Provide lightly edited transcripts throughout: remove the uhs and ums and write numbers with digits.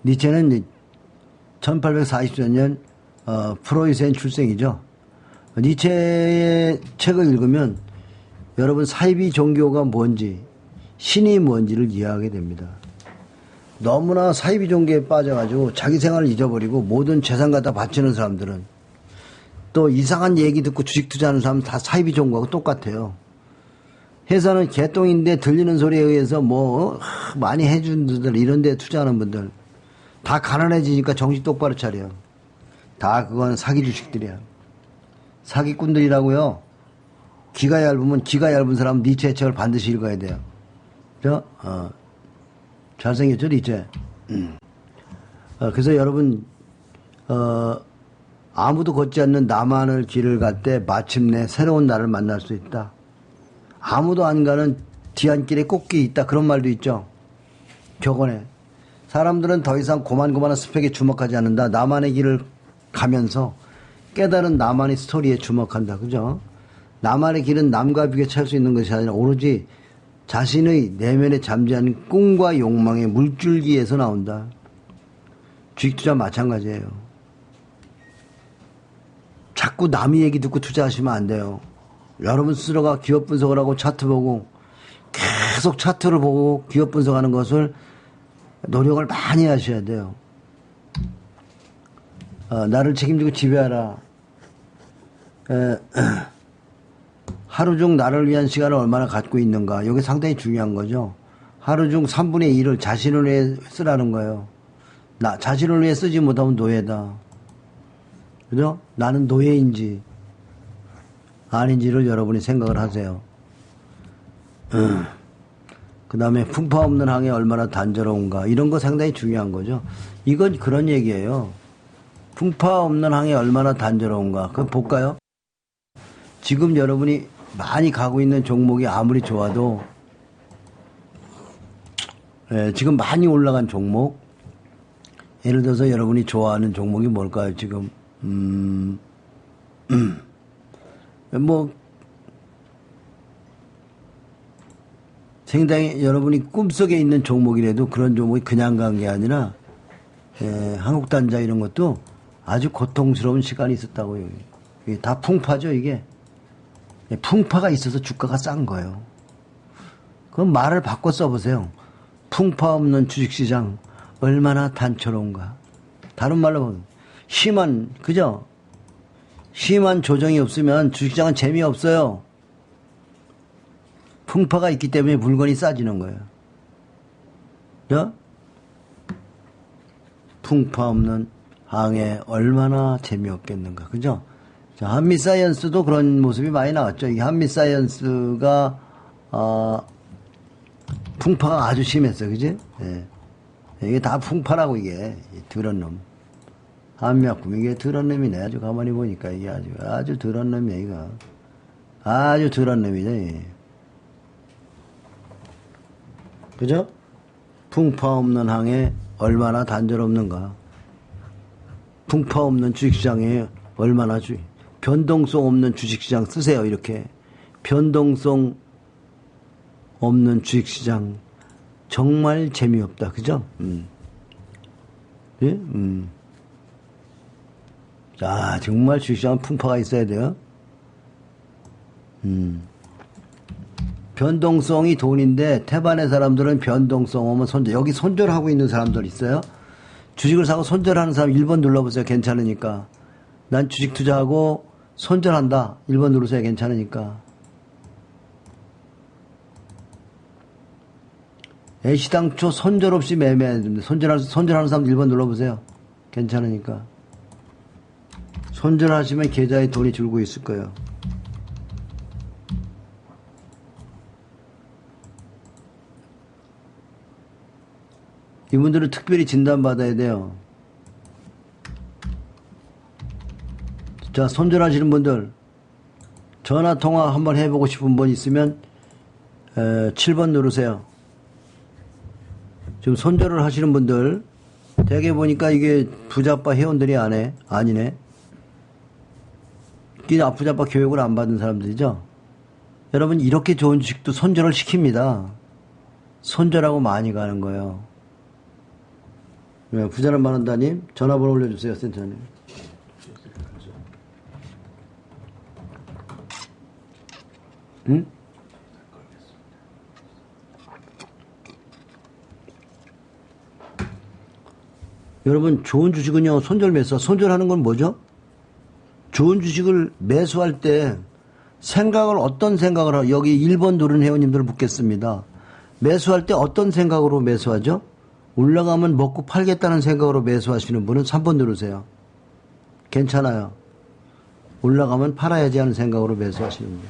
니체는 1844년 프로이센 출생이죠. 니체의 책을 읽으면 여러분 사이비 종교가 뭔지, 신이 뭔지를 이해하게 됩니다. 너무나 사이비 종교에 빠져가지고 자기 생활을 잊어버리고 모든 재산 갖다 바치는 사람들은, 또 이상한 얘기 듣고 주식 투자하는 사람은 다 사이비 종교하고 똑같아요. 회사는 개똥인데 들리는 소리에 의해서 많이 해준 분들, 이런 데 투자하는 분들 다 가난해지니까 정신 똑바로 차려. 다 그건 사기 주식들이야. 사기꾼들이라고요. 기가 얇은 사람은 니체의 책을 반드시 읽어야 돼요. 잘생겼죠, 니체? 그래서 여러분, 아무도 걷지 않는 나만을 길을 갈 때 마침내 새로운 나를 만날 수 있다. 아무도 안 가는 뒤안길에 꽃길이 있다. 그런 말도 있죠. 격언에. 사람들은 더 이상 고만고만한 스펙에 주목하지 않는다. 나만의 길을 가면서 깨달은 나만의 스토리에 주목한다. 그죠? 나만의 길은 남과 비교해 찰 수 있는 것이 아니라 오로지 자신의 내면에 잠재한 꿈과 욕망의 물줄기에서 나온다. 주식투자 마찬가지예요. 자꾸 남의 얘기 듣고 투자하시면 안 돼요. 여러분 스스로가 기업 분석을 하고 차트 보고 계속 차트를 보고 기업 분석하는 것을 노력을 많이 하셔야 돼요. 나를 책임지고 지배하라. 하루 중 나를 위한 시간을 얼마나 갖고 있는가. 이게 상당히 중요한 거죠. 하루 중 3분의 1을 자신을 위해 쓰라는 거예요. 자신을 위해 쓰지 못하면 노예다. 그죠? 나는 노예인지 아닌지를 여러분이 생각을 하세요. 그 다음에 풍파 없는 항해 얼마나 단조로운가. 이런 거 상당히 중요한 거죠. 이건 그런 얘기예요. 풍파 없는 항해 얼마나 단조로운가. 그거 볼까요? 지금 여러분이 많이 가고 있는 종목이 아무리 좋아도, 지금 많이 올라간 종목, 예를 들어서 여러분이 좋아하는 종목이 뭘까요, 지금? 상당히 여러분이 꿈속에 있는 종목이라도 그런 종목이 그냥 간 게 아니라, 한국단자 이런 것도 아주 고통스러운 시간이 있었다고요. 이게 다 풍파죠, 이게. 풍파가 있어서 주가가 싼 거예요. 그럼 말을 바꿔 써보세요. 풍파 없는 주식시장 얼마나 단초로운가. 다른 말로 보면 그죠? 심한 조정이 없으면 주식시장은 재미없어요. 풍파가 있기 때문에 물건이 싸지는 거예요. 저? 풍파 없는 항해 얼마나 재미없겠는가. 그죠? 자, 한미사이언스도 그런 모습이 많이 나왔죠. 이 한미사이언스가, 풍파가 아주 심했어요. 그지? 예. 이게 다 풍파라고, 이게. 더러운 놈. 한미약품, 이게 더러운 놈이네. 아주 가만히 보니까 이게 아주 더러운 놈이야, 이거. 아주 더러운 놈이네. 예. 그죠? 풍파 없는 항해 얼마나 단조롭는가. 풍파 없는 주식시장에 얼마나 변동성 없는 주식시장 쓰세요. 이렇게. 변동성 없는 주식시장 정말 재미없다. 그죠? 예? 자, 정말 주식시장은 풍파가 있어야 돼요. 변동성이 돈인데 태반의 사람들은 변동성 오면 여기 손절하고 있는 사람들 있어요? 주식을 사고 손절하는 사람 1번 눌러보세요. 괜찮으니까. 난 주식 투자하고 손절한다. 1번 누르세요. 괜찮으니까. 애시당초 손절 없이 매매해야 됩니다. 손절하는 사람 1번 눌러보세요. 괜찮으니까. 손절하시면 계좌에 돈이 줄고 있을 거예요. 이분들은 특별히 진단받아야 돼요. 자, 손절하시는 분들, 전화통화 한번 해보고 싶은 분 있으면 7번 누르세요. 지금 손절을 하시는 분들, 대개 보니까 이게 부자빠 회원들이 아니네. 이게 부자빠 교육을 안 받은 사람들이죠. 여러분, 이렇게 좋은 주식도 손절을 시킵니다. 손절하고 많이 가는 거예요. 네, 부자는 많은다님 전화번호 올려주세요, 센터님. 응? 여러분, 좋은 주식은요, 손절 매수. 손절하는 건 뭐죠? 좋은 주식을 매수할 때 생각을 어떤 생각을 하고, 여기 1번 누른 회원님들 묻겠습니다. 매수할 때 어떤 생각으로 매수하죠? 올라가면 먹고 팔겠다는 생각으로 매수하시는 분은 3번 누르세요. 괜찮아요. 올라가면 팔아야지 하는 생각으로 매수하시는 분.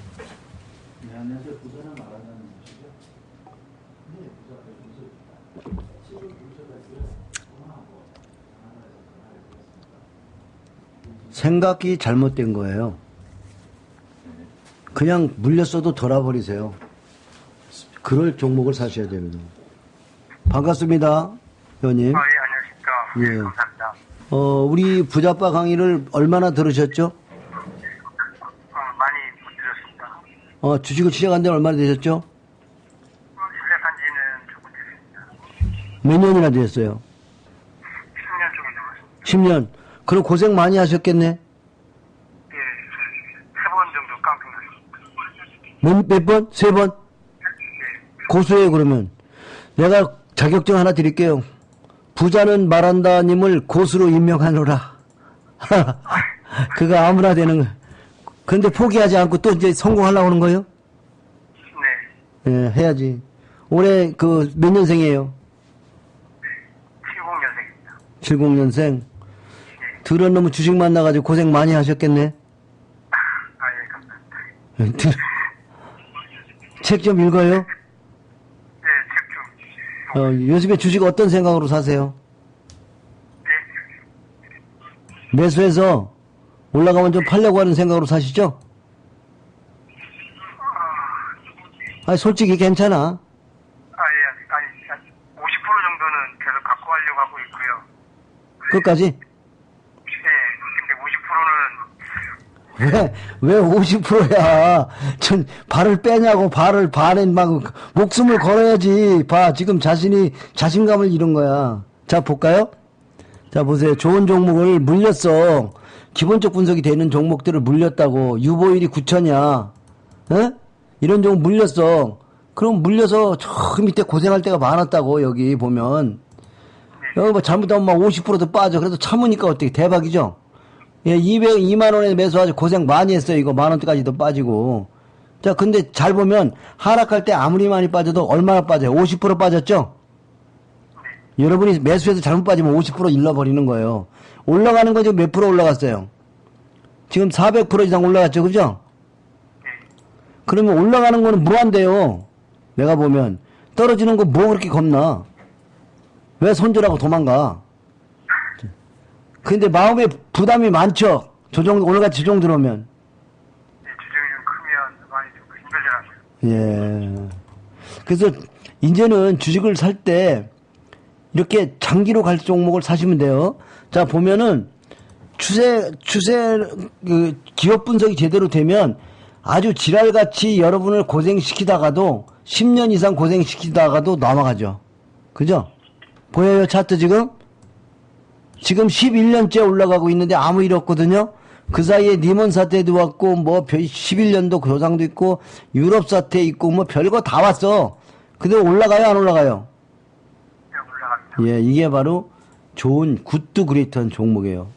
생각이 잘못된 거예요. 그냥 물렸어도 돌아버리세요. 그럴 종목을 사셔야 됩니다. 반갑습니다, 의원님. 예, 안녕하십니까. 예. 감사합니다. 우리 부자빠 강의를 얼마나 들으셨죠? 많이 못 들었습니다. 주식을 시작한 지 얼마나 되셨죠? 시작한 지는 조금 됐습니다. 몇 년이나 되셨어요? 10년 조금 넘었습니다. 10년. 그럼 고생 많이 하셨겠네? 예, 3번 정도 깡통 났습니다. 몇 번? 3번? 예, 고수예요, 그러면. 내가 자격증 하나 드릴게요. 부자는 말한다님을 고수로 임명하노라. 그거 아무나 되는 거. 근데 포기하지 않고 또 이제 성공하려고 하는 거예요? 네. 예, 해야지. 올해 몇 년생이에요? 70년생입니다. 70년생. 들은 놈은 주식 만나가지고 고생 많이 하셨겠네? 예, 감사합니다. 책 좀 읽어요? 네, 책 좀. 요즘에 주식 어떤 생각으로 사세요? 네. 매수해서 올라가면 좀 팔려고 하는 생각으로 사시죠? 아니, 솔직히 괜찮아. 예, 아니, 50% 정도는 계속 갖고 가려고 하고 있고요. 끝까지? 예, 근데 50%는 왜 50%야? 전 발을 빼냐고, 발에 막 목숨을 걸어야지. 지금 자신감을 잃은 거야. 자, 볼까요? 자, 보세요. 좋은 종목을 물렸어. 기본적 분석이 되는 종목들을 물렸다고. 유보율이 9천이야. 에? 이런 종목 물렸어. 그럼 물려서 저 밑에 고생할 때가 많았다고, 여기 보면. 여기 뭐 잘못하면 막 50%도 빠져. 그래도 참으니까 어떻게 대박이죠? 예, 2만 원에 매수하고 고생 많이 했어요. 이거 만 원대까지도 빠지고. 자, 근데 잘 보면 하락할 때 아무리 많이 빠져도 얼마나 빠져요? 50% 빠졌죠? 여러분이 매수해서 잘못 빠지면 50% 잃어버리는 거예요. 올라가는 거 지금 몇 프로 올라갔어요? 지금 400% 이상 올라갔죠, 그죠? 그러면 올라가는 거는 무한대요. 내가 보면 떨어지는 거 뭐 그렇게 겁나? 왜 손절하고 도망가? 근데 마음에 부담이 많죠. 오늘같이 조정 들어오면. 예, 주정이 좀 크면 많이 좀 힘들더라고요. 예. 그래서 이제는 주식을 살 때 이렇게 장기로 갈 종목을 사시면 돼요. 자, 보면은 추세 기업 분석이 제대로 되면 아주 지랄같이 여러분을 고생시키다가도 10년 이상 고생시키다가도 넘어가죠. 그죠? 보여요, 차트 지금? 지금 11년째 올라가고 있는데 아무 일 없거든요. 그 사이에 니먼 사태도 왔고, 11년도 교상도 있고, 유럽 사태 있고, 별거 다 왔어. 근데 올라가요, 안 올라가요? 네, 올라갑니다. 예, 이게 바로 좋은, 굿도 그레이트한 종목이에요.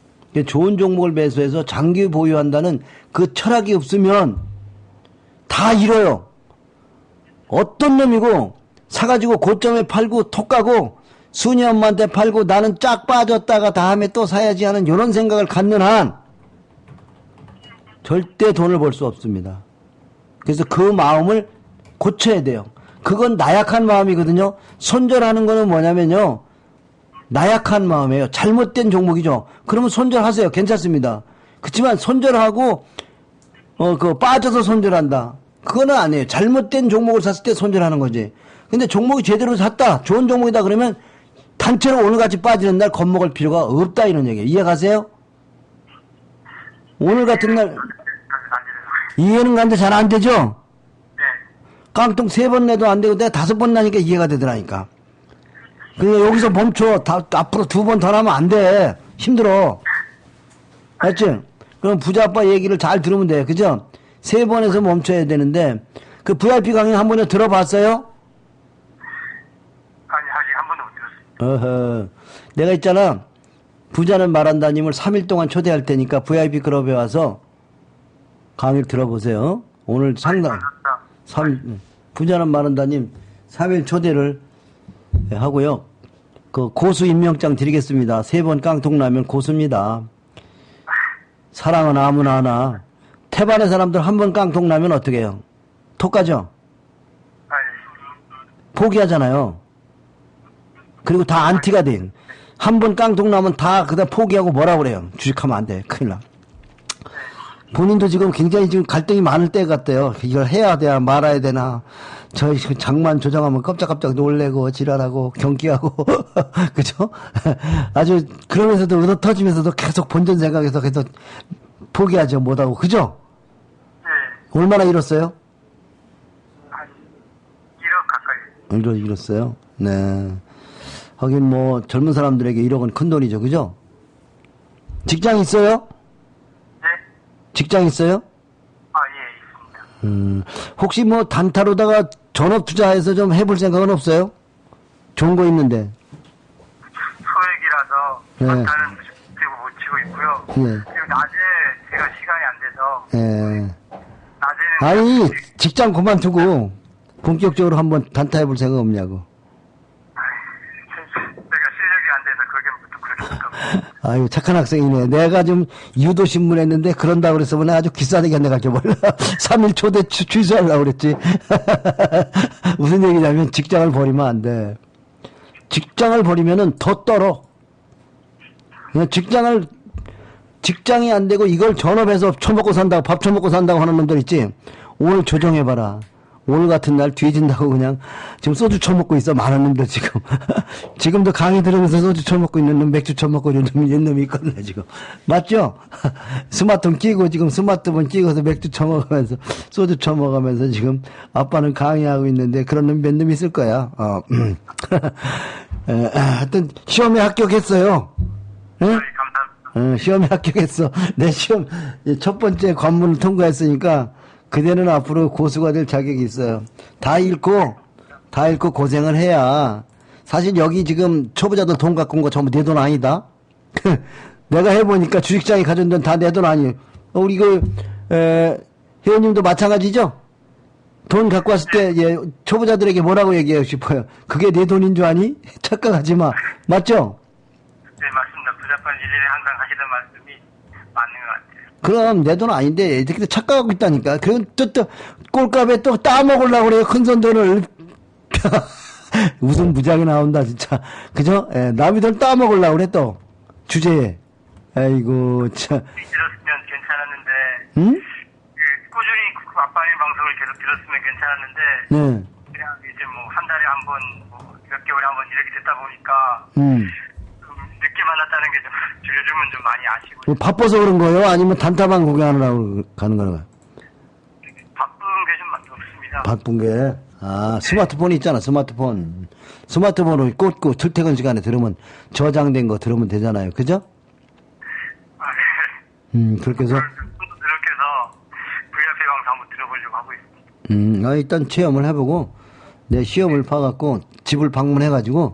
좋은 종목을 매수해서 장기 보유한다는 그 철학이 없으면 다 잃어요. 어떤 놈이고, 사가지고 고점에 팔고, 톡 가고, 순이 엄마한테 팔고 나는 쫙 빠졌다가 다음에 또 사야지 하는 이런 생각을 갖는 한 절대 돈을 벌 수 없습니다. 그래서 그 마음을 고쳐야 돼요. 그건 나약한 마음이거든요. 손절하는 거는 뭐냐면요. 나약한 마음이에요. 잘못된 종목이죠. 그러면 손절하세요. 괜찮습니다. 그렇지만 손절하고 빠져서 손절한다. 그거는 아니에요. 잘못된 종목을 샀을 때 손절하는 거지. 근데 종목이 제대로 샀다. 좋은 종목이다 그러면 단체로 오늘같이 빠지는 날 겁먹을 필요가 없다 이런 얘기예요. 이해가세요? 오늘 같은 날 이해는 가는데 잘 안 되죠? 네. 깡통 3번 내도 안 되고 내가 5번 나니까 이해가 되더라니까. 그러니까 여기서 멈춰. 앞으로 2번 더 나면 안 돼. 힘들어. 알지? 그럼 부자 아빠 얘기를 잘 들으면 돼. 그죠? 3번에서 멈춰야 되는데, 그 VIP 강의 한 번에 들어봤어요? 아니, 아직 한 번도 못 들었습니다. 어허. 내가 있잖아. 부자는 말한다님을 3일 동안 초대할 테니까 VIP 클럽에 와서 강의를 들어보세요. 오늘 상담. 감사합니다. 부자는 말한다님 3일 초대를 하고요. 그 고수 임명장 드리겠습니다. 3번 깡통라면 고수입니다. 사랑은 아무나 하나. 태반의 사람들 한 번 깡통라면 어떻게 해요? 톡가죠? 포기하잖아요. 그리고 다 안티가 돼. 한 번 깡통 나면 다 그다 포기하고 뭐라 그래요? 주식하면 안 돼. 큰일 나. 본인도 지금 굉장히 지금 갈등이 많을 때 같아요. 이걸 해야 돼야 말아야 되나. 저 장만 조정하면 깜짝깜짝 놀래고 지랄하고 경기하고 그죠? 아주 그러면서도 얻어 터지면서도 계속 본전 생각해서 계속 포기하죠 못하고 그죠? 네. 얼마나 잃었어요? 한 1억 가까이. 잃었어요? 네. 하긴 뭐 젊은 사람들에게 1억은 큰 돈이죠, 그죠? 직장 있어요? 네? 직장 있어요? 아, 예, 있습니다. 혹시 뭐 단타로다가 전업 투자해서 좀 해볼 생각은 없어요? 좋은 거 있는데. 소액이라서 네. 단타는 지금 못 치고 있고요. 네. 그리고 낮에 제가 시간이 안 돼서 예. 낮에는 아니, 직장 그만두고 본격적으로 한번 단타 해볼 생각 없냐고. 제가 실력이 안 돼서 그렇게 못하고. 아유, 착한 학생이네. 내가 좀 유도신문 했는데 그런다고 그랬으면 내가 아주 기싸대기 한대 갈줄 몰라. 3일 초대 취소하려고 그랬지. 무슨 얘기냐면 직장을 버리면 안 돼. 직장을 버리면은 더 떨어. 그냥 직장이 안 되고 이걸 전업해서 처먹고 산다고, 밥 처먹고 산다고 하는 놈들 있지? 오늘 조정해봐라. 오늘 같은 날 뒤진다고 그냥 지금 소주 처먹고 있어. 많은 놈들 지금. 지금도 강의 들으면서 소주 처먹고 있는 놈, 맥주 처먹고 있는 놈이 있거든요, 지금. 맞죠? 스마트폰 끼고 지금 스마트폰 끼고서 맥주 처먹으면서 소주 처먹으면서 지금 아빠는 강의하고 있는데 그런 놈 몇 놈 있을 거야. 하여튼 시험에 합격했어요. 응? 네, 감사합니다. 시험에 합격했어. 내 시험 첫 번째 관문을 통과했으니까 그대는 앞으로 고수가 될 자격이 있어요. 다 읽고 고생을 해야. 사실 여기 지금 초보자들 돈 갖고 온 거 전부 내 돈 아니다. 내가 해보니까 주식장에 가져온 돈 다 내 돈 아니에요. 우리 회원님도 마찬가지죠? 돈 갖고 왔을 때 초보자들에게 뭐라고 얘기하고 싶어요? 그게 내 돈인 줄 아니? 착각하지 마. 맞죠? 네, 맞습니다. 부자판 일일이 항상 하시던 말씀이 맞는 것 같아요. 그럼 내 돈 아닌데 이렇게 착각하고 있다니까. 그리고 또 꼴값에 또 따먹으려고 그래요. 큰손 돈을. 웃음 무지하게 나온다 진짜. 그죠? 남의 돈 따먹으려고 그래 또. 주제에. 아이고 참. 들었으면 괜찮았는데 응? 꾸준히 아빠의 방송을 계속 들었으면 괜찮았는데 네. 그냥 이제 뭐 한 달에 한 번, 몇 개월에 한 번 이렇게 듣다 보니까 좀 늦게 만났다는 게 좀 요즘은 좀 많이 아쉬고 뭐 바빠서 그런 거예요? 아니면 단타방 구경하느라고 가는 거예요? 바쁜 게 좀 많이 없습니다. 바쁜 게. 스마트폰이 있잖아, 스마트폰. 스마트폰으로 꽂고 출퇴근 시간에 들으면 저장된 거 들으면 되잖아요. 그죠? 아, 네. 그렇게 해서. 그렇게 해서 VIP 방송 한번 들어보려고 하고 있습니다. 일단 체험을 해보고, 내 시험을 봐갖고, 집을 방문해가지고,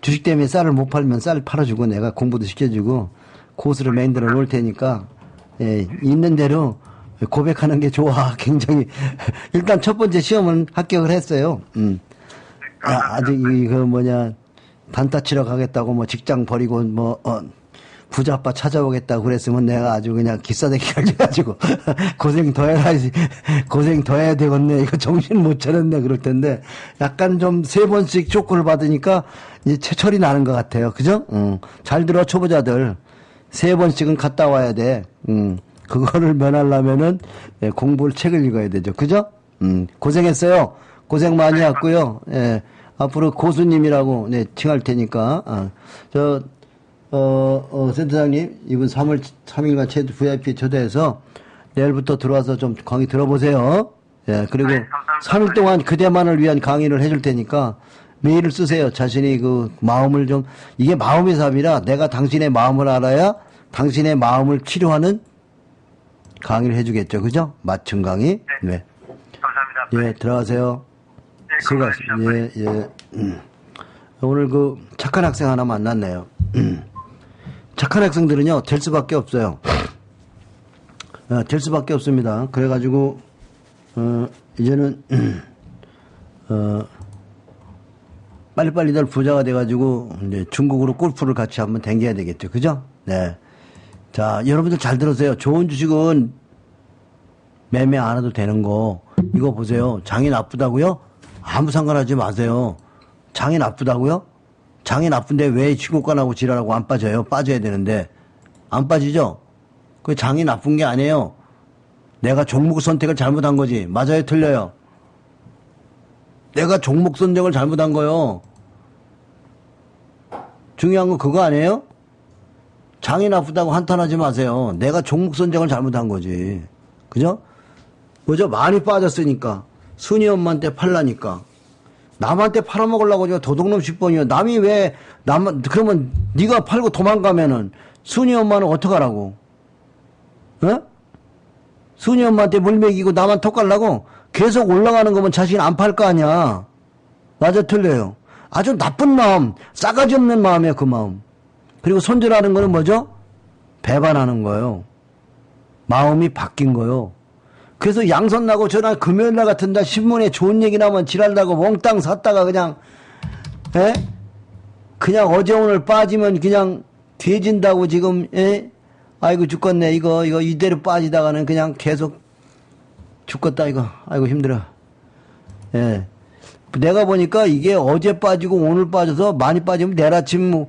주식 때문에 쌀을 못 팔면 쌀 팔아주고, 내가 공부도 시켜주고, 고수를 만들어 놓을 테니까, 있는 대로 고백하는 게 좋아. 굉장히. 일단 첫 번째 시험은 합격을 했어요. 아직 단타 치러 가겠다고, 직장 버리고, 부자 아빠 찾아오겠다고 그랬으면 내가 아주 그냥 기싸대기 가지고 고생 더 해야지. 고생 더 해야 되겠네. 이거 정신 못 차렸네. 그럴 텐데 약간 좀 3번씩 쇼크를 받으니까 이제 체철이 나는 것 같아요. 그죠? 잘 들어, 초보자들. 3번씩은 갔다 와야 돼. 그거를 면하려면은 공부를 책을 읽어야 되죠. 그죠? 고생했어요. 고생 많이 했고요. 앞으로 고수님이라고 칭할 테니까. 센터장님, 이번 3일간 VIP 초대해서 내일부터 들어와서 좀 강의 들어보세요. 그리고 네, 감사합니다. 3일 동안 그대만을 위한 강의를 해줄 테니까, 메일을 쓰세요. 자신이 그 마음을 좀, 이게 마음의 삽이라 내가 당신의 마음을 알아야 당신의 마음을 치료하는 강의를 해주겠죠. 그죠? 맞춤 강의. 네. 감사합니다. 예, 들어가세요. 네, 수고하셨습니다. 예, 예. 오늘 그 착한 학생 하나 만났네요. 착한 학생들은요, 될 수밖에 없어요. 될 수밖에 없습니다. 그래가지고, 이제는, 빨리빨리들 부자가 돼가지고, 이제 중국으로 골프를 같이 한번 댕겨야 되겠죠. 그죠? 네. 자, 여러분들 잘 들으세요. 좋은 주식은 매매 안 해도 되는 거. 이거 보세요. 장이 나쁘다고요? 아무 상관하지 마세요. 장이 나쁘다고요? 장이 나쁜데 왜 신고가나고 지랄하고 안 빠져요? 빠져야 되는데. 안 빠지죠? 그 장이 나쁜 게 아니에요. 내가 종목 선택을 잘못한 거지. 맞아요? 틀려요? 내가 종목 선택을 잘못한 거요. 중요한 건 그거 아니에요? 장이 나쁘다고 한탄하지 마세요. 내가 종목 선정을 잘못한 거지. 그죠? 뭐죠? 많이 빠졌으니까. 순이 엄마한테 팔라니까. 남한테 팔아먹으려고 저 도둑놈 10번이요. 남이 왜, 그러면 네가 팔고 도망가면은 순이 엄마는 어떡하라고? 어? 순이 엄마한테 물 먹이고 나만 턱 갈라고? 계속 올라가는 거면 자신 안 팔 거 아니야. 맞아, 틀려요. 아주 나쁜 마음, 싸가지 없는 마음이야, 그 마음. 그리고 손절하는 거는 뭐죠? 배반하는 거예요. 마음이 바뀐 거요. 그래서 양선 나고 저날 금요일날 같은 날 신문에 좋은 얘기 나면 지랄나고 몽땅 샀다가 그냥, 에? 그냥 어제 오늘 빠지면 그냥 뒤진다고 지금, 에? 아이고 죽겠네. 이거 이대로 빠지다가는 그냥 계속 죽겠다, 이거. 아이고 힘들어. 예. 내가 보니까 이게 어제 빠지고 오늘 빠져서 많이 빠지면 내일 아침,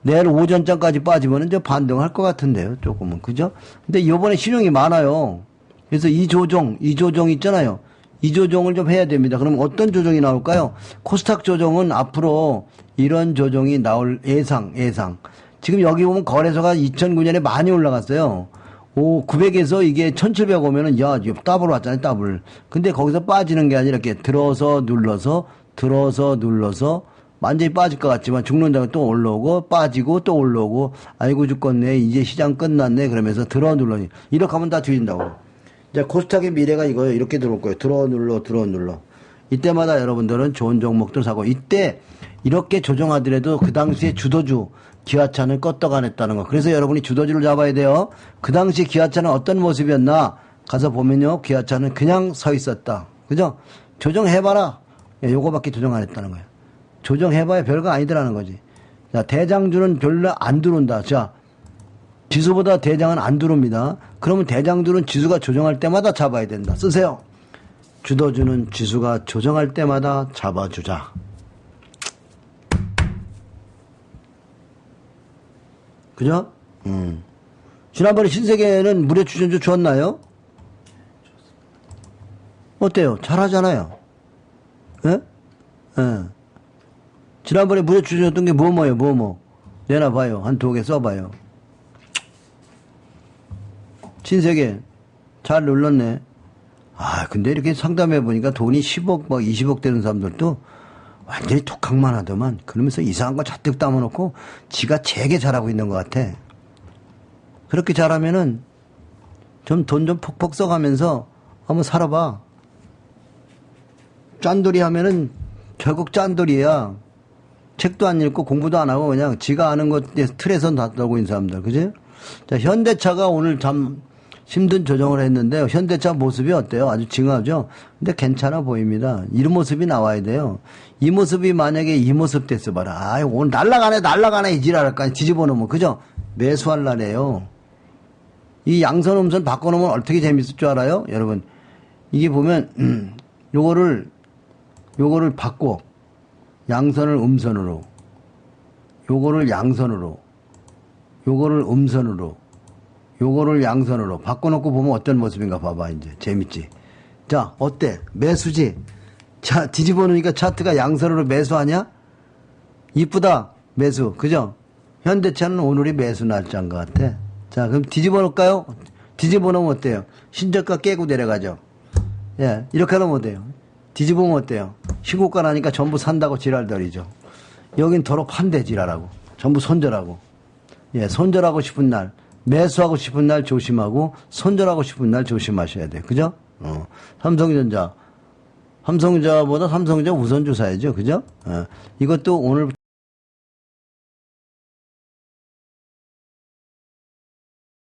내일 오전장까지 빠지면 이제 반등할 것 같은데요. 조금은. 그죠? 근데 이번에 신용이 많아요. 그래서 이 조정 있잖아요. 이 조정을 좀 해야 됩니다. 그럼 어떤 조정이 나올까요? 코스닥 조정은 앞으로 이런 조정이 나올 예상. 지금 여기 보면 거래소가 2009년에 많이 올라갔어요. 900에서 이게 1700 오면은, 야, 더블 왔잖아요, 더블. 근데 거기서 빠지는 게 아니라 이렇게 들어서 눌러서, 완전히 빠질 것 같지만 죽는다고 또 올라오고, 빠지고 또 올라오고, 아이고 죽겠네, 이제 시장 끝났네, 그러면서 들어 눌러니. 이렇게 하면 다 뒤진다고. 이제 코스닥의 미래가 이거예요. 이렇게 들어올 거예요. 들어 눌러. 이때마다 여러분들은 좋은 종목들 사고, 이때 이렇게 조정하더라도 그 당시에 주도주, 기아차는 껐다가 안 했다는 거. 그래서 여러분이 주도주를 잡아야 돼요. 그 당시 기아차는 어떤 모습이었나? 가서 보면요. 기아차는 그냥 서 있었다. 그죠? 조정해봐라. 요거밖에 조정 안 했다는 거예요. 조정해봐야 별거 아니더라는 거지. 자, 대장주는 별로 안 들어온다. 자, 지수보다 대장은 안 들어옵니다. 그러면 대장주는 지수가 조정할 때마다 잡아야 된다. 쓰세요. 주도주는 지수가 조정할 때마다 잡아주자. 그죠? 지난번에 신세계는 무료 추천주 줬나요? 어때요? 잘하잖아요. 예? 예. 지난번에 무료 추천 줬던 게 뭐예요? 내놔봐요. 한 2개 써봐요. 신세계. 잘 눌렀네. 아, 근데 이렇게 상담해보니까 돈이 10억, 20억 되는 사람들도 완전히 독학만 하더만. 그러면서 이상한 거 잔뜩 담아놓고 지가 되게 잘하고 있는 것 같아. 그렇게 잘하면은 좀 돈 좀 퍽퍽 써가면서 한번 살아봐. 짠돌이 하면은 결국 짠돌이야. 책도 안 읽고 공부도 안 하고 그냥 지가 아는 것 틀에서 놔두고 있는 사람들. 그지? 자, 현대차가 오늘 참 힘든 조정을 했는데 현대차 모습이 어때요? 아주 징하죠? 근데 괜찮아 보입니다. 이 모습이 나와야 돼요. 이 모습이 만약에 이 모습 됐어 봐라. 아이, 오늘 날라가네 이 지랄할까 뒤집어 놓으면 그죠? 매수할 날이에요. 이 양선 음선 바꿔놓으면 어떻게 재밌을 줄 알아요? 여러분 이게 보면 요거를 바꿔 양선을 음선으로, 요거를 양선으로, 요거를 음선으로, 요거를 양선으로 바꿔놓고 보면 어떤 모습인가 봐봐. 이제 재밌지? 자, 어때? 매수지? 자, 뒤집어 놓으니까 차트가 양선으로 매수하냐? 이쁘다. 매수. 그죠? 현대차는 오늘이 매수 날짜인 것 같아. 자, 그럼 뒤집어 놓을까요? 뒤집어 놓으면 어때요? 신저가 깨고 내려가죠? 예, 이렇게 하면 어때요? 뒤집으면 어때요? 신고가 나니까 전부 산다고 지랄들이죠. 여긴 도로 판대 지랄하고. 전부 손절하고. 예, 손절하고 싶은 날, 매수하고 싶은 날 조심하고, 손절하고 싶은 날 조심하셔야 돼요. 그죠? 삼성전자보다 삼성전자 우선 조사야죠. 그죠? 이것도 오늘부터